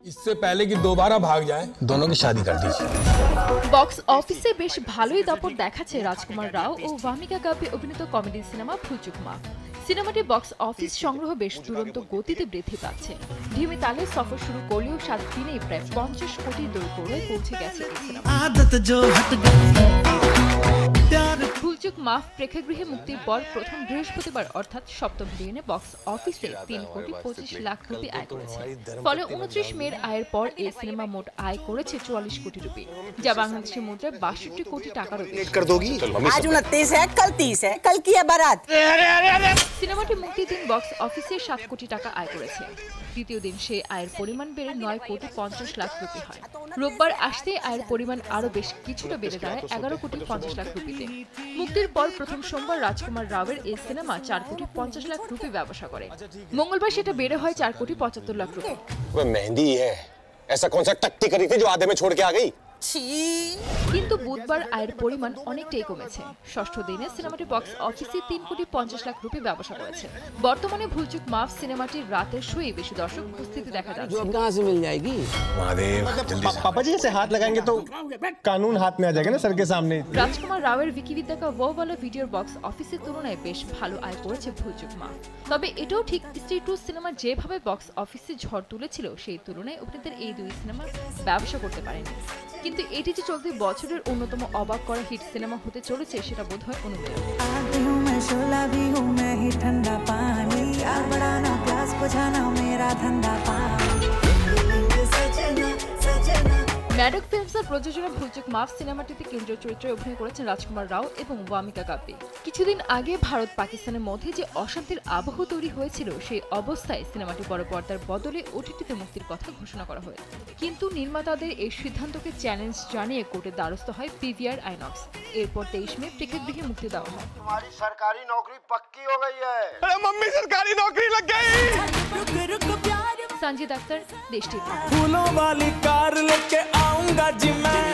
इससे पहले कि दोबारा भाग जाए, दोनों की शादी कर दीजिए। বক্স অফিসে বেশ ভালোই দাপট দেখাচ্ছে রাজকুমার রাও ও ভামিকা গাপি অভিনীত কমেডি সিনেমা ভুলচুক মাফ। সিনেমাটি বক্স অফিস সংগ্রহ বেশ দুরন্ত গতিতে বৃদ্ধি পাচ্ছে। ঢিমি তালে সফর শুরু করলেও 7 দিনেই প্রায় 50 কোটি দৌড়ে পৌঁছে গেছে এই সিনেমা। ভুলচুক মাফ প্রেক্ষাগৃহে মুক্তির পর প্রথম বৃহস্পতিবার অর্থাৎ 7ম দিনে বক্স অফিসে 3 কোটি 25 লাখ রুপি আয় করেছে। ফলে 29 মের আয়ের পর এই সিনেমা মোট আয় করেছে 44 কোটি রুপি, যা বাংলাদেশের মুদ্রায় 62 কোটি টাকার বেশি। आज 29 है, कल 30 है, कल की है बारात। সিনেমাটি মুক্তির দিন বক্স অফিসে 7 কোটি টাকা আয় করেছে। দ্বিতীয় দিন সেই আয়ের পরিমাণ বেড়ে 9 কোটি 50 লাখ রুপি হয়। রোববার আসতে আয়ের পরিমাণ আরও বেশ কিছুটা বেড়ে দাঁড়ায় 11 কোটি 50 লাখ রুপিতে। মুক্তির পর প্রথম সোমবার রাজকুমার রাওয়ের এই সিনেমা 4 কোটি 50 লাখ রুপি ব্যবসা করে। মঙ্গলবার সেটা বেড়ে হয় 4 কোটি 75 লাখ রুপি। मेहंदी है, ऐसा कौन सा टट्टी करी थी जो आधे में छोड़ के आ गई? কিন্তু বুধবার আয়ের পরিমাণ অনেকটাই কমেছে। ষষ্ঠ দিনে সিনেমাটি বক্স অফিসে 3 কোটি 50 লাখ রুপি ব্যবসা করেছে। বর্তমানে ভুলচুক মাফ সিনেমাটির রাতের শোয়ে বেশি দর্শক উপস্থিতি দেখা যাচ্ছে। कहाँ से मिल जाएगी? महादेव, पापा जी ऐसे हाथ लगाएंगे तो कानून हाथ में आ जाएगा ना सर के सामने। রাজকুমার রাওয়ের বিকিবিদ্যা কা ওয়ালা ভিডিওর বক্স অফিসের তুলনায় বেশ ভালো আয় করেছে ভুলচুক মাফ। তবে এটাও ঠিক স্ত্রী 2 সিনেমা যেভাবে বক্স অফিসে ঝড় তুলেছিল সেই তুলনায় অভিনেতার এই দুই সিনেমা ব্যবসা করতে পারেনি। কিন্তু এটি যে চলতি বছরের অন্যতম অবাক করা হিট সিনেমা হতে চলেছে সেটা বোধহয় অনুমেয়। ম্যাডক ফিল্মসের প্রযোজনা ভুলচুক মাফ সিনেমাটিতে কেন্দ্রীয় চরিত্রে অভিনয় করেছেন রাজকুমার রাও এবং ভামিকা গাপি। কিছুদিন আগে ভারত পাকিস্তানের মধ্যে যে অশান্তির আবহ তৈরি হয়েছিল সেই অবস্থায় সিনেমাটি বড় পর্দার বদলে ওটিটিতে মুক্তির কথা ঘোষণা করা হয়। কিন্তু নির্মাতাদের এই সিদ্ধান্তকে চ্যালেঞ্জ জানিয়ে কোর্টে দ্বারস্থ হয় পিভিআর আইনক্স। এরপর 23 মে প্রেক্ষাগৃহে মুক্তি দেওয়া হয়। तुम्हारी सरकारी नौकरी पक्की हो गई है। अरे मम्मी सरकारी नौकरी लग गई। संजीद अख्तर, देश टीवी। फूलों वाली कार लेके आऊंगा जी मैं।